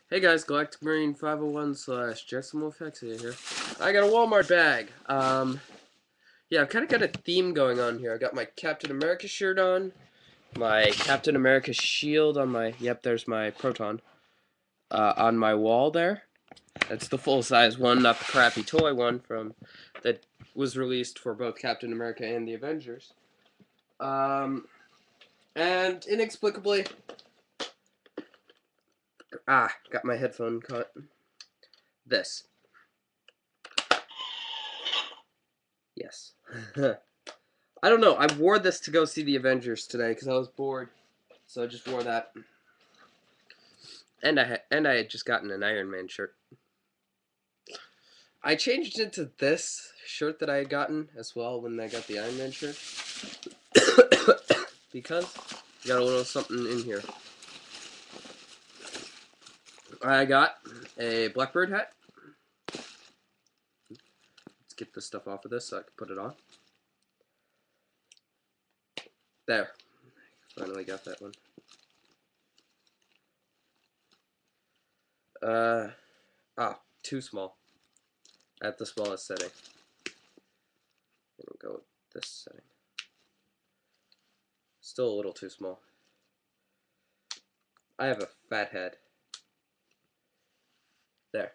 Hey guys, galacticmarine501's slash JacksonWolfX here. I got a Walmart bag. Yeah, I've kind of got a theme going on here. I got my Captain America shirt on, my Captain America shield on my, there's my Proton, on my wall there. That's the full-size one, not the crappy toy one that was released for both Captain America and the Avengers. And inexplicably, got my headphone caught. This. Yes. I don't know. I wore this to go see the Avengers today because I was bored, so I just wore that. And I had just gotten an Iron Man shirt. I changed into this shirt that I had gotten as well when I got the Iron Man shirt because you got a little something in here. I got a Blackbird hat. Let's get this stuff off of this so I can put it on. There. Finally got that one. Too small. At the smallest setting. We'll go with this setting. Still a little too small. I have a fat head. There.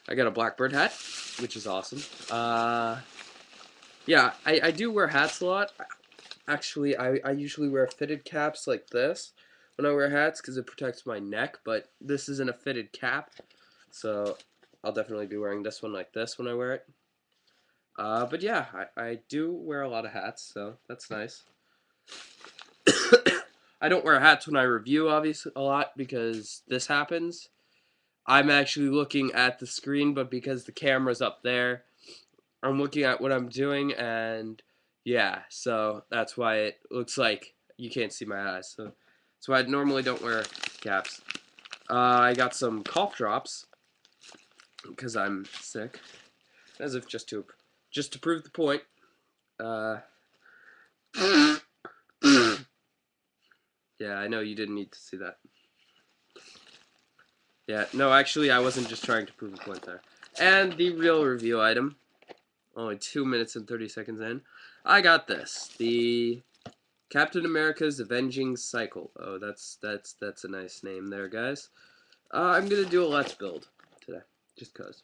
I got a Blackbird hat, which is awesome. Yeah, I do wear hats a lot. Actually, I usually wear fitted caps like this when I wear hats because it protects my neck, but this isn't a fitted cap, so I'll definitely be wearing this one like this when I wear it. But yeah, I do wear a lot of hats, so that's nice. I don't wear hats when I review, obviously, a lot because this happens. I'm actually looking at the screen, but because the camera's up there, I'm looking at what I'm doing, and yeah, so that's why it looks like you can't see my eyes. So that's why I normally don't wear caps. I got some cough drops because I'm sick, as if just to prove the point. Yeah, I know you didn't need to see that. Yeah, no, actually, I wasn't just trying to prove a point there. And the real review item, only 2 minutes and 30 seconds in, I got this. The Captain America's Avenging Cycle. Oh, that's a nice name there, guys. I'm gonna do a Let's Build today, just cause.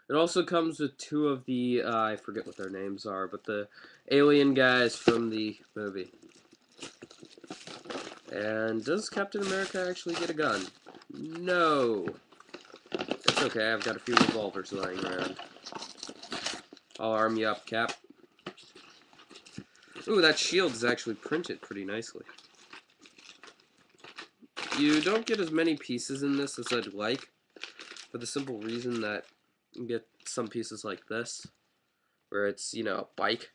It also comes with two of the, I forget what their names are, but the alien guys from the movie. And does Captain America actually get a gun? No. It's okay, I've got a few revolvers lying around. I'll arm you up, Cap. Ooh, that shield is actually printed pretty nicely. You don't get as many pieces in this as I'd like, for the simple reason that you get some pieces like this, where it's, you know, a bike.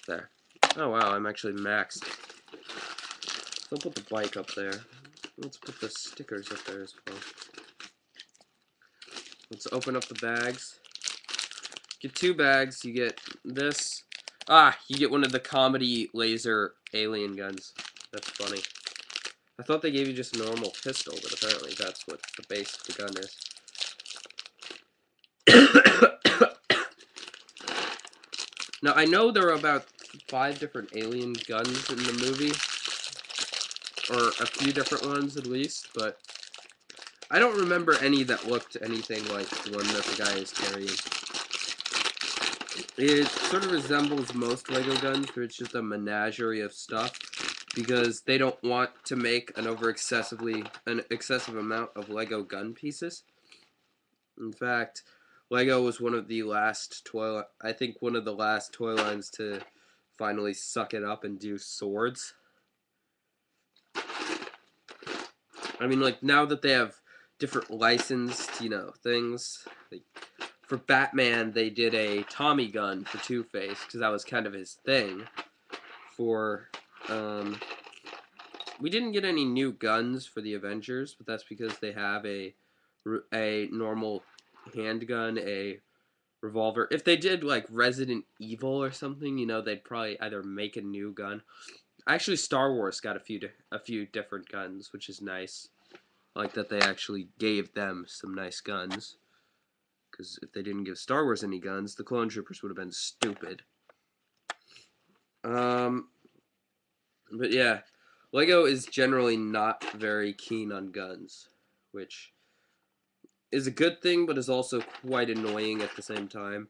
There. Oh wow, I'm actually maxed. I'll put the bike up there. Let's put the stickers up there as well. Let's open up the bags. Get 2 bags. You get this. You get one of the comedy laser alien guns. That's funny. I thought they gave you just a normal pistol, but apparently that's what the base of the gun is. Now, I know there are about 5 different alien guns in the movie, or a few different ones at least, but I don't remember any that looked anything like the one that the guy is carrying. It sort of resembles most Lego guns, where it's just a menagerie of stuff, because they don't want to make an excessive amount of Lego gun pieces. In fact, Lego was one of the last toy lines to finally suck it up and do swords. I mean, like, now that they have different licensed, you know, things, like, for Batman, they did a Tommy gun for Two-Face, because that was kind of his thing. We didn't get any new guns for the Avengers, but that's because they have a normal handgun, a revolver. If they did like Resident Evil or something, you know, they'd probably either make a new gun. Actually, Star Wars got a few different guns, which is nice. I like that they actually gave them some nice guns. Because if they didn't give Star Wars any guns, the clone troopers would have been stupid. But yeah, Lego is generally not very keen on guns, which is a good thing, but is also quite annoying at the same time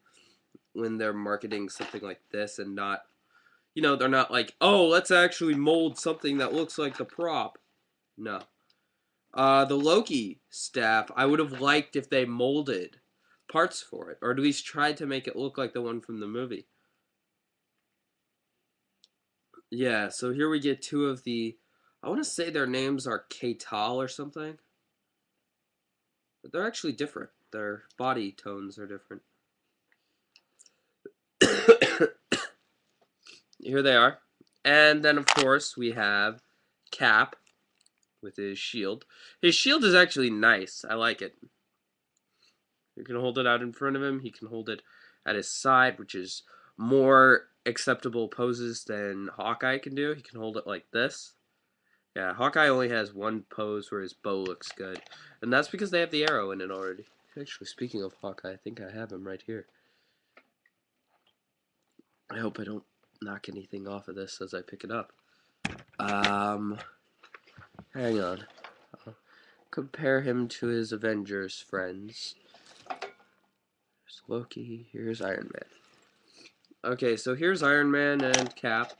when they're marketing something like this and not, you know, they're not like, oh, let's actually mold something that looks like the prop. No. The Loki staff, I would have liked if they molded parts for it, or at least tried to make it look like the one from the movie. Yeah, so here we get two of the, I want to say their names are Katal or something. But they're actually different. Their body tones are different. Here they are. And then, of course, we have Cap with his shield. His shield is actually nice. I like it. You can hold it out in front of him. He can hold it at his side, which is more acceptable poses than Hawkeye can do. He can hold it like this. Yeah, Hawkeye only has one pose where his bow looks good. And that's because they have the arrow in it already. Actually, speaking of Hawkeye, I think I have him right here. I hope I don't knock anything off of this as I pick it up. Hang on. I'll compare him to his Avengers friends. Here's Loki, here's Iron Man. Okay, so here's Iron Man and Cap.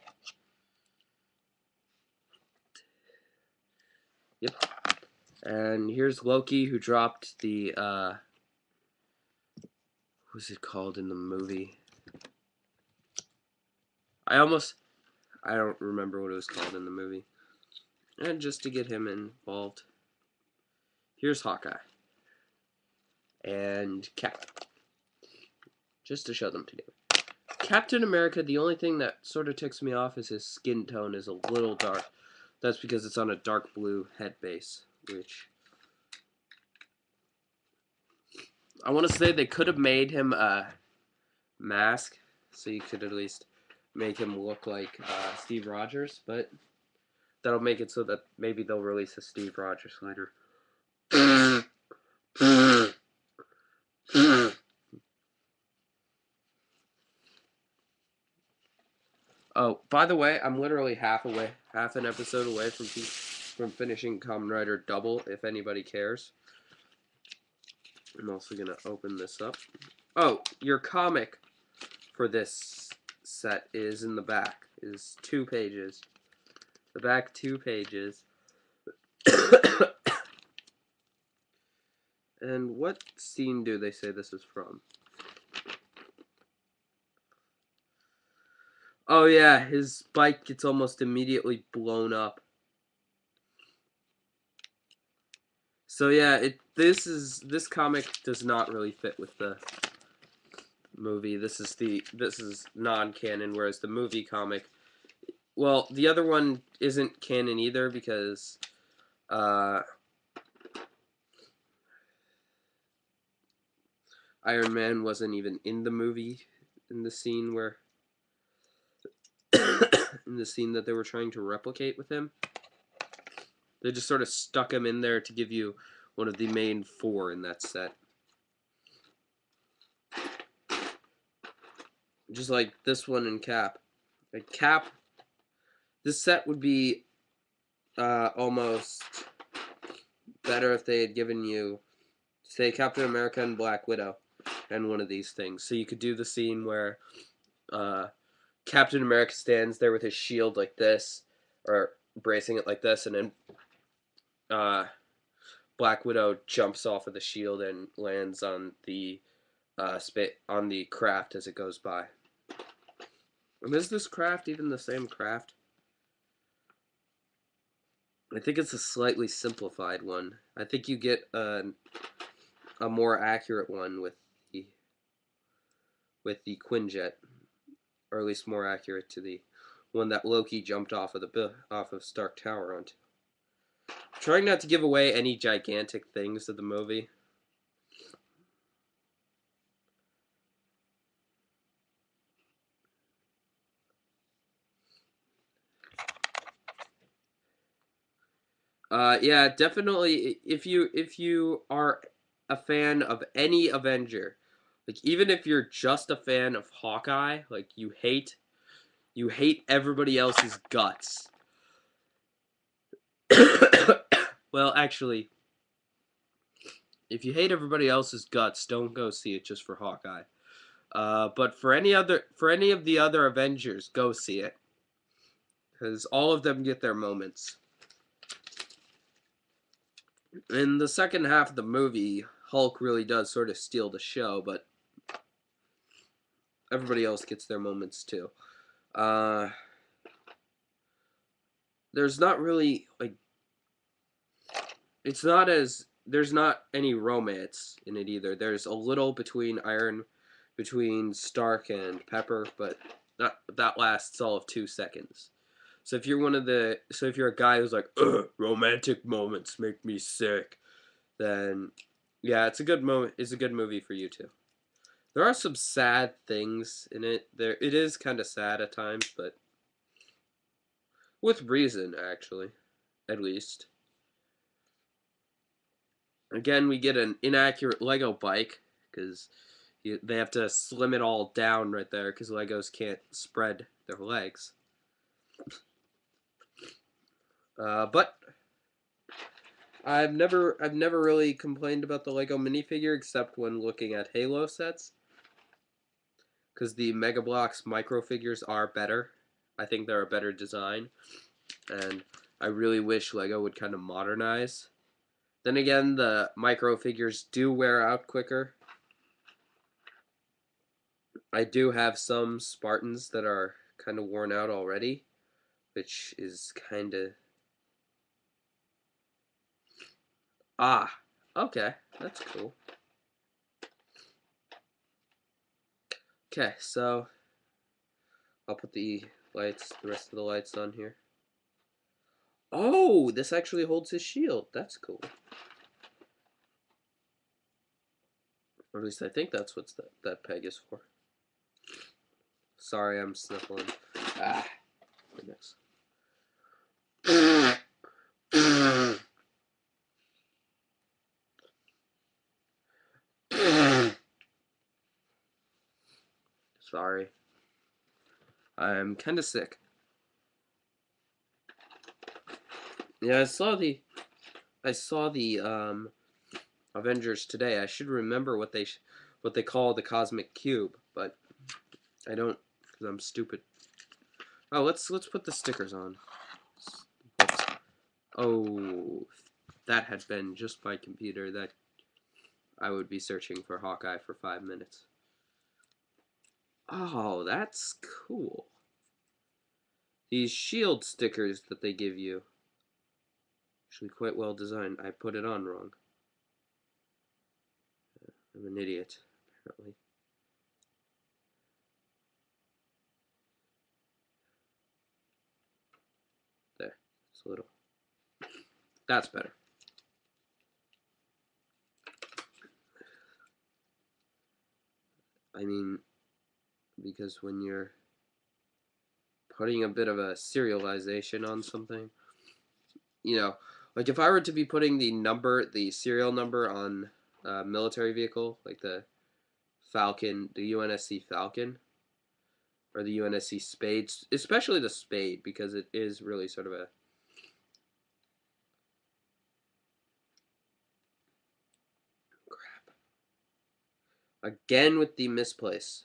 Yep. And here's Loki, who dropped the, what was it called in the movie? I don't remember what it was called in the movie. And just to get him involved, here's Hawkeye. And Cap. Just to show them together. Captain America, the only thing that sort of ticks me off is his skin tone is a little dark. That's because it's on a dark blue head base, which I want to say they could have made him a mask, so you could at least make him look like Steve Rogers, but that'll make it so that maybe they'll release a Steve Rogers later. Oh, by the way, I'm literally half an episode away from finishing Kamen Rider Double, if anybody cares. I'm also going to open this up. Oh, your comic for this set is in the back. Is 2 pages. The back 2 pages. And what scene do they say this is from? Oh yeah, his bike gets almost immediately blown up. So yeah, this comic does not really fit with the movie. This is non-canon, whereas the movie comic, well, the other one isn't canon either because Iron Man wasn't even in the movie in the scene where in the scene that they were trying to replicate with him. They just sort of stuck him in there to give you one of the main 4 in that set. Just like this one in Cap. Like Cap, this set would be almost better if they had given you, say, Captain America and Black Widow and one of these things. So you could do the scene where Captain America stands there with his shield like this, or bracing it like this, and then Black Widow jumps off of the shield and lands on the on the craft as it goes by. And is this craft even the same craft? I think it's a slightly simplified one. I think you get a more accurate one with the Quinjet, or at least more accurate to the one that Loki jumped off of Stark Tower onto. I'm trying not to give away any gigantic things of the movie. Yeah, definitely. If you are a fan of any Avenger, like even if you're just a fan of Hawkeye, like you hate everybody else's guts. Well, actually, if you hate everybody else's guts, don't go see it just for Hawkeye. But for any of the other Avengers, go see it because all of them get their moments. In the second half of the movie, Hulk really does sort of steal the show, but everybody else gets their moments too. Uh, there's not really like it's not as there's not any romance in it either. There's a little between Stark and Pepper, but that lasts all of 2 seconds. So if you're a guy who's like, ugh, romantic moments make me sick, then yeah, it's a good moment. It's a good movie for you too. There are some sad things in it. It is kind of sad at times, but with reason, actually, at least. Again, we get an inaccurate Lego bike because they have to slim it all down right there because Legos can't spread their legs. But I've never really complained about the Lego minifigure except when looking at Halo sets because the Mega Bloks micro figures are better. I think they're a better design, and I really wish Lego would kind of modernize. Then again, the micro figures do wear out quicker. I do have some Spartans that are kind of worn out already, which is kind of... Ah, okay, that's cool. Okay, so I'll put the rest of the lights on here. Oh, this actually holds his shield. That's cool. Or at least I think that's what that peg is for. Sorry, I'm sniffling. Ah, goodness. Sorry. I'm kind of sick. Yeah, I saw the Avengers today. I should remember what they call the cosmic cube, but I don't because I'm stupid. Oh, let's put the stickers on. Whoops. Oh, that had been just my computer, that I would be searching for Hawkeye for 5 minutes. Oh, that's cool. These shield stickers that they give you, actually quite well designed. I put it on wrong. I'm an idiot, apparently. There, it's a little. That's better. I mean, because when you're putting a bit of a serialization on something, like if I were to be putting the serial number on a military vehicle, like the Falcon, the UNSC Falcon, or the UNSC Spade, especially the Spade, because it is really sort of a... Crap. Again with the misplace.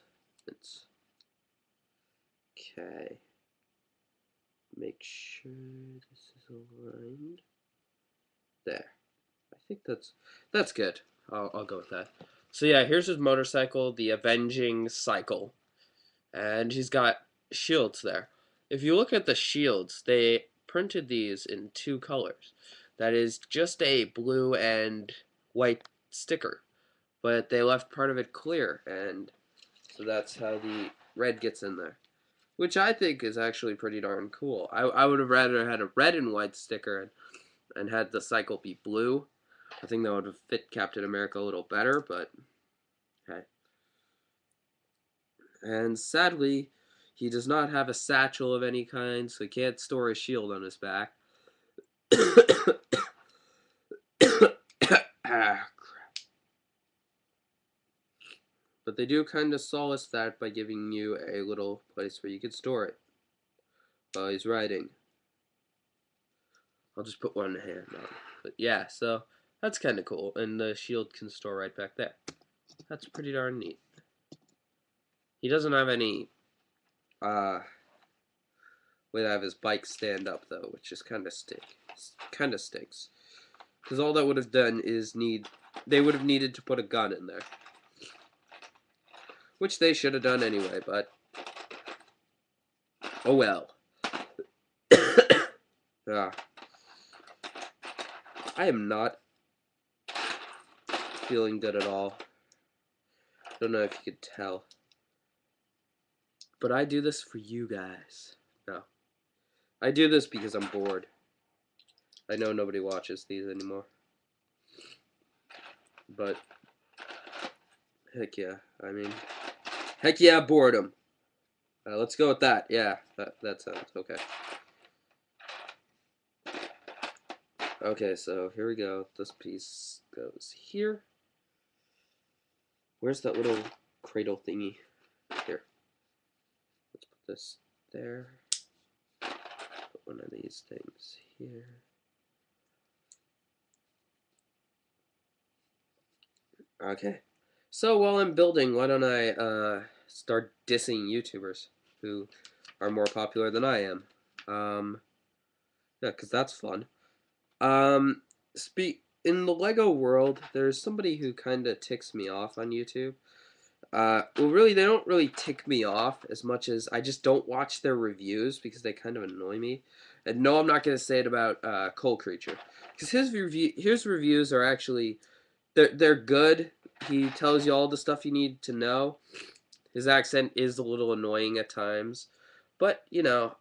Okay. Make sure this is aligned. There. I think that's good. I'll go with that. So yeah, here's his motorcycle, the Avenging Cycle. And he's got shields there. If you look at the shields, they printed these in 2 colors. That is just a blue and white sticker, but they left part of it clear, and so that's how the red gets in there, which I think is actually pretty darn cool. I would have rather had a red and white sticker and had the cycle be blue. I think that would have fit Captain America a little better, but hey. And sadly, he does not have a satchel of any kind, so he can't store his shield on his back. Ah, crap. But they do kind of solace that by giving you a little place where you can store it while he's riding. I'll just put one hand on. But yeah, so that's kind of cool. And the shield can store right back there. That's pretty darn neat. He doesn't have any way to have his bike stand up though, which is kind of stinks. Because all that would have done is they would have needed to put a gun in there. Which they should have done anyway, but oh well. Ah. I am not feeling good at all. Don't know if you could tell. But I do this for you guys. No. I do this because I'm bored. I know nobody watches these anymore. But heck yeah. I mean, heck yeah, boredom. Let's go with that. Yeah, that sounds okay. Okay, so here we go. This piece goes here. Where's that little cradle thingy? Here. Let's put this there. Put one of these things here. Okay. So while I'm building, why don't I start dissing YouTubers who are more popular than I am? Yeah, because that's fun. In the Lego world, there's somebody who kind of ticks me off on YouTube. Well, really, they don't really tick me off as much as I just don't watch their reviews because they kind of annoy me. And no, I'm not going to say it about Coal Creature, because his reviews are actually they're good. He tells you all the stuff you need to know. His accent is a little annoying at times, but you know,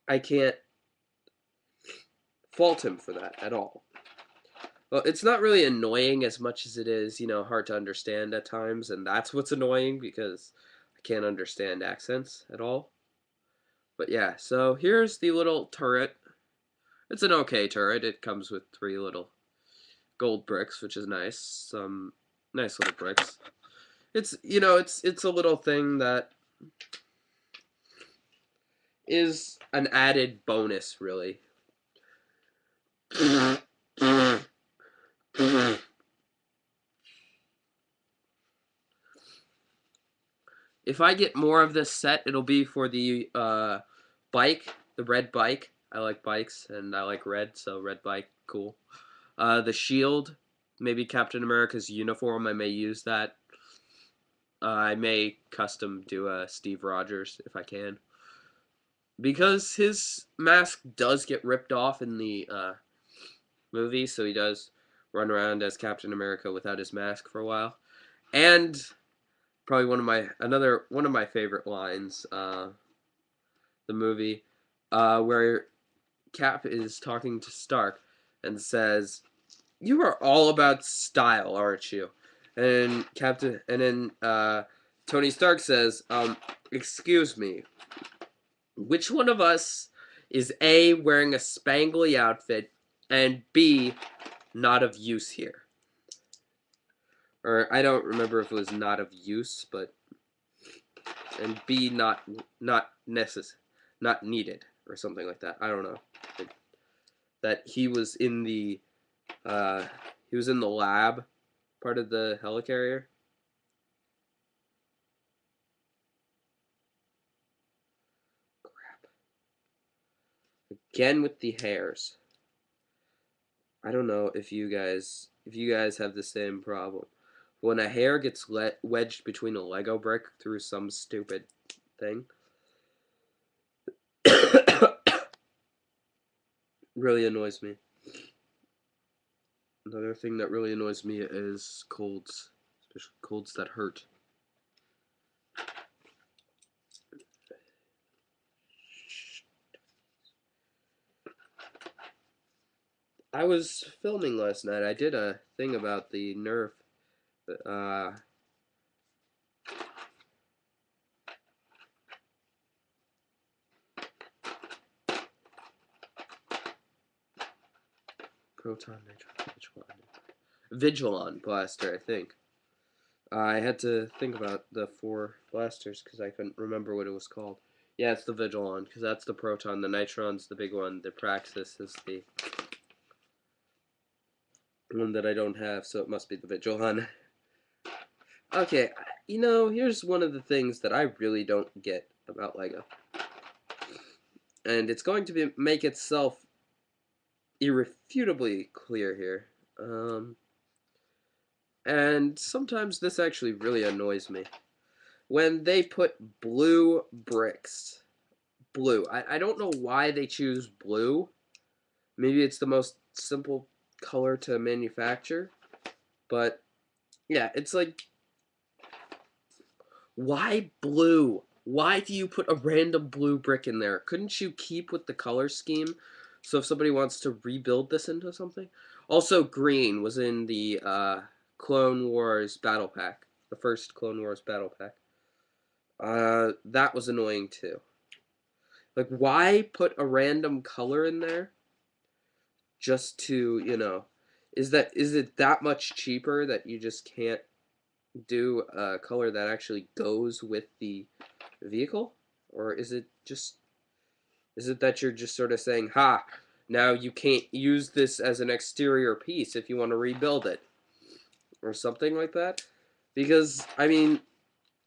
I can't fault him for that at all. Well, it's not really annoying as much as it is, you know, hard to understand at times, and that's what's annoying because I can't understand accents at all. But yeah, so here's the little turret. It's an okay turret. It comes with 3 little gold bricks, which is nice. Some nice little bricks. It's, you know, it's a little thing that is an added bonus, really. If I get more of this set, it'll be for the bike, the red bike. I like bikes, and I like red, so red bike, cool. The shield, maybe Captain America's uniform, I may use that. I may custom do a Steve Rogers if I can. Because his mask does get ripped off in the movie, so he does run around as Captain America without his mask for a while. And probably one of my favorite lines, the movie, where Cap is talking to Stark and says, "You are all about style, aren't you?" And then Tony Stark says, "Excuse me, which one of us is A, wearing a spangly outfit, and B, not of use here?" Or I don't remember if it was not of use, but and B, not needed, or something like that. I don't know. That he was in the lab part of the helicarrier. Crap. Again with the hairs. I don't know if you guys have the same problem. When a hair gets wedged between a Lego brick through some stupid thing, really annoys me. Another thing that really annoys me is colds, especially colds that hurt. I was filming last night. I did a thing about the Nerf. Proton nitro. Which one? Vigilon blaster, I think. I had to think about the 4 blasters because I couldn't remember what it was called. Yeah, it's the Vigilon, because that's the Proton. The Nitron's the big one. The Praxis is the one that I don't have, so it must be the Vigilon. Okay, you know, here's one of the things that I really don't get about LEGO. And it's going to make itself irrefutably clear here. And sometimes this actually really annoys me. When they put blue bricks. Blue. I don't know why they choose blue. Maybe it's the most simple color to manufacture. But, yeah, it's like, why blue? Why do you put a random blue brick in there? Couldn't you keep with the color scheme? So if somebody wants to rebuild this into something? Also, green was in the Clone Wars Battle Pack. The first Clone Wars Battle Pack. That was annoying too. Like, why put a random color in there just to, you know, is it that much cheaper that you just can't do a color that actually goes with the vehicle? Or is it that you're just sort of saying, ha, now you can't use this as an exterior piece if you want to rebuild it? Or something like that? Because, I mean,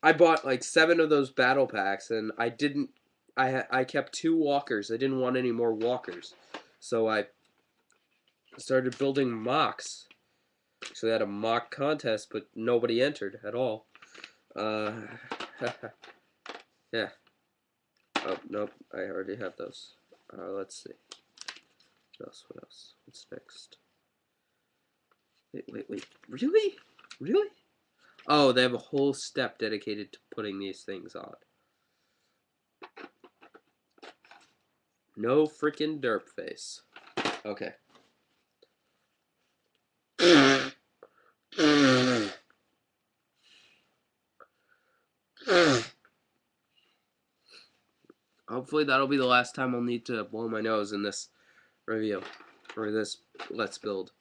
I bought like 7 of those battle packs, and I kept 2 walkers. I didn't want any more walkers. So I started building mocks. So they had a mock contest, but nobody entered at all. Yeah. Oh, nope, I already have those. Let's see. What else? What else? What's next? Wait. Really? Really? Oh, they have a whole step dedicated to putting these things on. No freaking derp face. Okay. Hopefully that'll be the last time I'll need to blow my nose in this review. Or this Let's Build.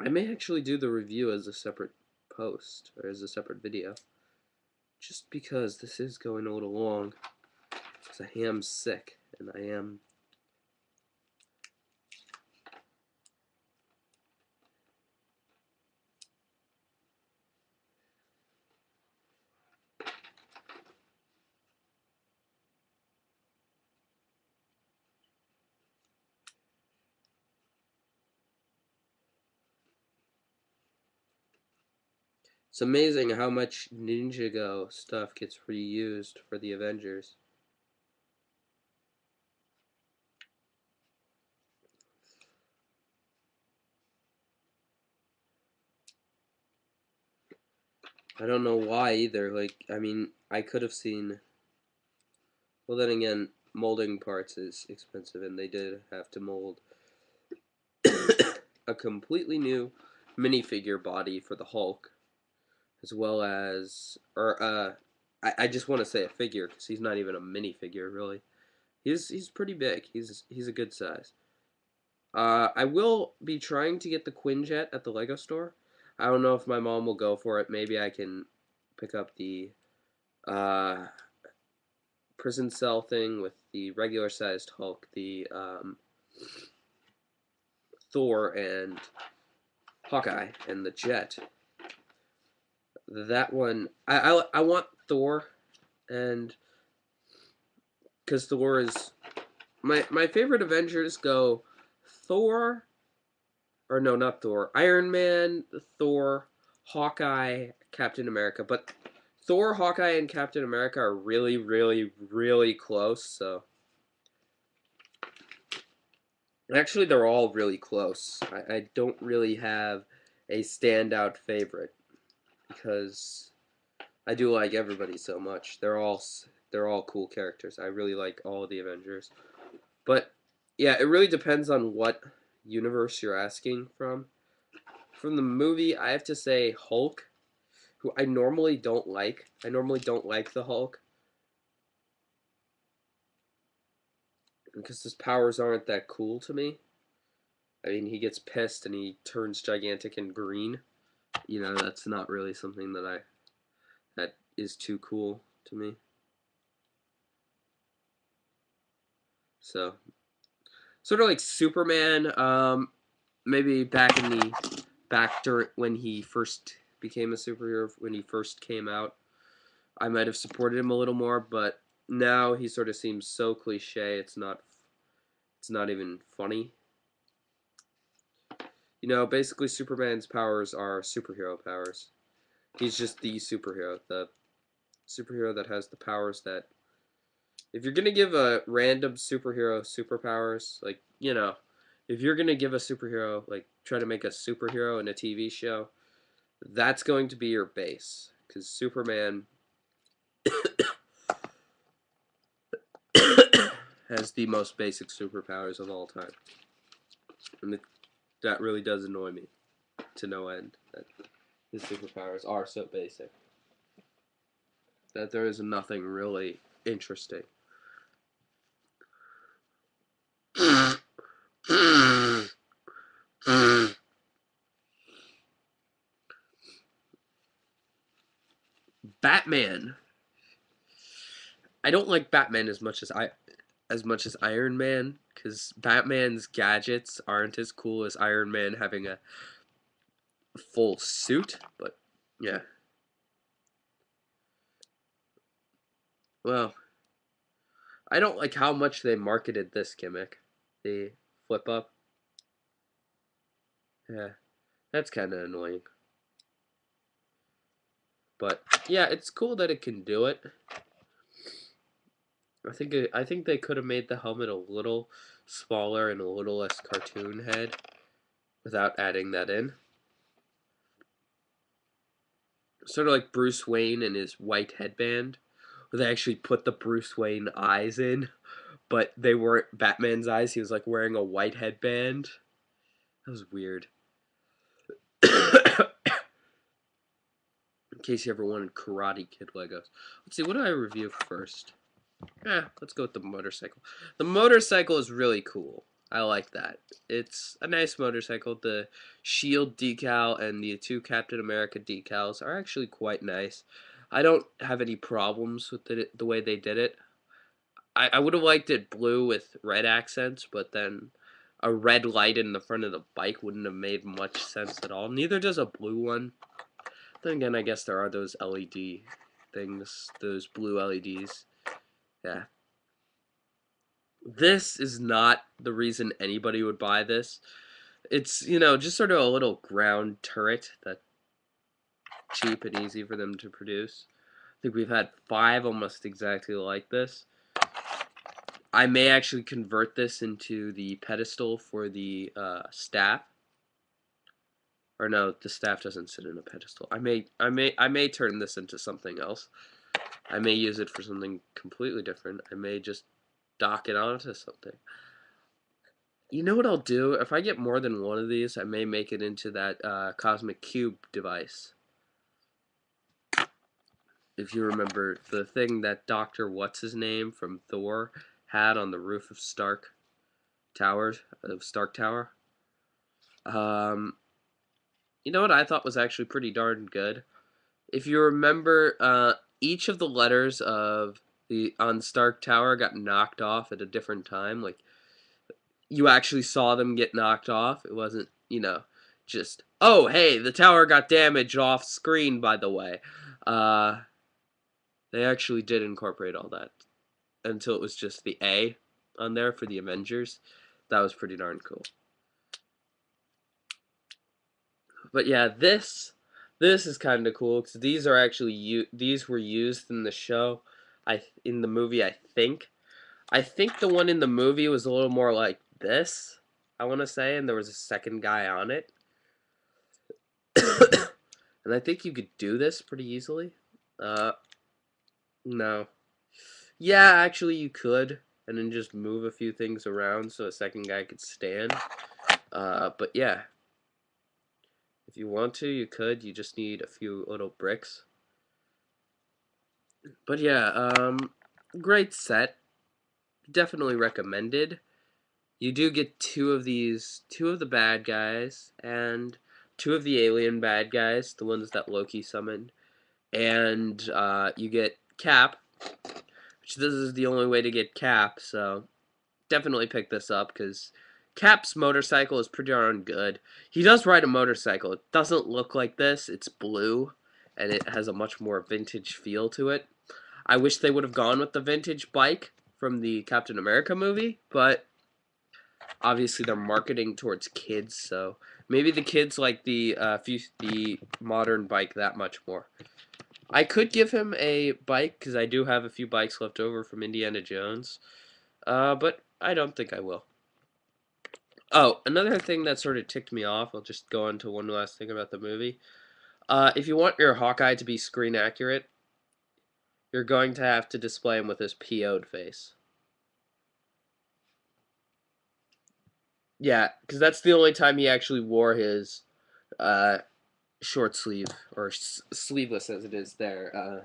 I may actually do the review as a separate post. Or as a separate video. Just because this is going a little long. Because I am sick. And I am... It's amazing how much Ninjago stuff gets reused for the Avengers. I don't know why either. Like, I mean, I could have seen... Well, then again, molding parts is expensive, and they did have to mold a completely new minifigure body for the Hulk, as well as... I just want to say a figure, because he's not even a minifigure, really. He's pretty big. He's a good size. I will be trying to get the Quinjet at the Lego store. I don't know if my mom will go for it. Maybe I can pick up the prison cell thing with the regular sized Hulk, the Thor and Hawkeye and the Jet. That one, I want Thor, and because Thor is my favorite Avengers go Thor, or no, not Thor, Iron Man, Thor, Hawkeye, Captain America, but Thor, Hawkeye, and Captain America are really, really, really close, so... Actually, they're all really close. I don't really have a standout favorite, because I do like everybody so much. They're all cool characters. I really like all the Avengers. But, yeah, it really depends on what universe you're asking from. From the movie, I have to say Hulk, who I normally don't like. I normally don't like the Hulk, because his powers aren't that cool to me. I mean, he gets pissed and he turns gigantic and green. You know, that's not really something that is too cool to me. So, sort of like Superman, maybe back during when he first became a superhero, when he first came out, I might have supported him a little more, but now he sort of seems so cliche, it's not even funny. You know, basically Superman's powers are superhero powers. He's just the superhero that has the powers that, if you're gonna give a random superhero superpowers, like, you know, if you're gonna give a superhero, like, try to make a superhero in a TV show, that's going to be your base. Because Superman has the most basic superpowers of all time. And that really does annoy me to no end, that his superpowers are so basic. That there is nothing really interesting. Batman. I don't like Batman as much as Iron Man, because Batman's gadgets aren't as cool as Iron Man having a full suit. But yeah, well, I don't like how much they marketed this gimmick, the flip up. Yeah, that's kind of annoying. But yeah, it's cool that it can do it. I think they could have made the helmet a little smaller and a little less cartoon head without adding that in. Sort of like Bruce Wayne and his white headband, where they actually put the Bruce Wayne eyes in, but they weren't Batman's eyes. He was like wearing a white headband. That was weird. In case you ever wanted Karate Kid Legos. Let's see, what do I review first? Let's go with the motorcycle. The motorcycle is really cool. I like that. It's a nice motorcycle. The Shield decal and the two Captain America decals are actually quite nice. I don't have any problems with the way they did it. I would have liked it blue with red accents, but then a red light in the front of the bike wouldn't have made much sense at all. Neither does a blue one. Then again, I guess there are those LED things, those blue LEDs. Yeah. This is not the reason anybody would buy this. It's, you know, just sort of a little ground turret that's cheap and easy for them to produce. I think we've had 5 almost exactly like this. I may actually convert this into the pedestal for the staff. Or no, the staff doesn't sit in a pedestal. I may turn this into something else. I may use it for something completely different. I may just dock it onto something. You know what I'll do? If I get more than one of these, I may make it into that cosmic cube device. If you remember the thing that Dr. What's-his-name from Thor had on the roof of Stark Tower. You know what I thought was actually pretty darn good? If you remember, each of the letters on Stark Tower got knocked off at a different time. Like, you actually saw them get knocked off. It wasn't, you know, just, oh, hey, the tower got damaged off screen, by the way. They actually did incorporate all that until it was just the A on there for the Avengers. That was pretty darn cool. But yeah, this is kind of cool because these are actually these were used in the show. In the movie, I think. I think the one in the movie was a little more like this, I want to say, and there was a second guy on it. And I think you could do this pretty easily. No. Yeah, actually you could, and then just move a few things around so a second guy could stand. But yeah. If you want to, you could. You just need a few little bricks. But yeah, great set. Definitely recommended. You do get two of the bad guys, and two of the alien bad guys, the ones that Loki summoned, and you get Cap, which this is the only way to get Cap, so definitely pick this up, because Cap's motorcycle is pretty darn good. He does ride a motorcycle. It doesn't look like this. It's blue, and it has a much more vintage feel to it. I wish they would have gone with the vintage bike from the Captain America movie, but obviously they're marketing towards kids, so maybe the kids like the modern bike that much more. I could give him a bike because I do have a few bikes left over from Indiana Jones, but I don't think I will. Oh, another thing that sort of ticked me off. I'll just go on to one last thing about the movie. If you want your Hawkeye to be screen accurate, you're going to have to display him with his PO'd face. Yeah, because that's the only time he actually wore his uh, short sleeve, or sleeveless as it is there.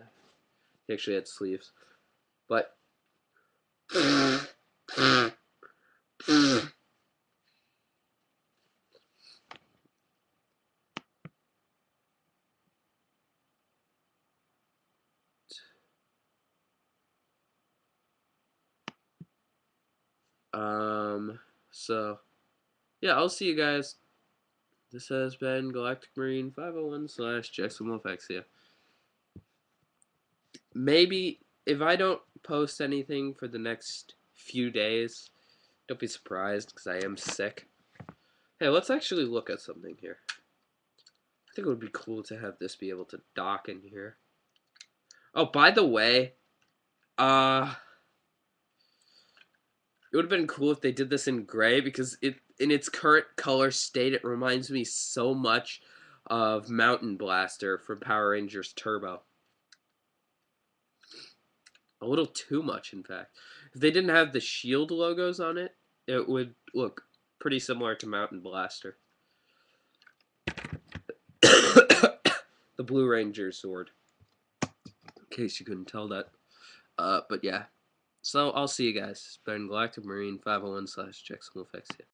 He actually had sleeves. But, so, yeah, I'll see you guys. This has been galacticmarine501 slash jacksonwolfexia. Maybe, if I don't post anything for the next few days, don't be surprised, because I am sick. Hey, let's actually look at something here. I think it would be cool to have this be able to dock in here. Oh, by the way, uh, it would have been cool if they did this in gray, because in its current color state, it reminds me so much of Mountain Blaster from Power Rangers Turbo. A little too much, in fact. If they didn't have the shield logos on it, it would look pretty similar to Mountain Blaster. The Blue Ranger sword. In case you couldn't tell that. But yeah. So I'll see you guys. It's been Galactic Marine 501 slash Jackson Wolfexia.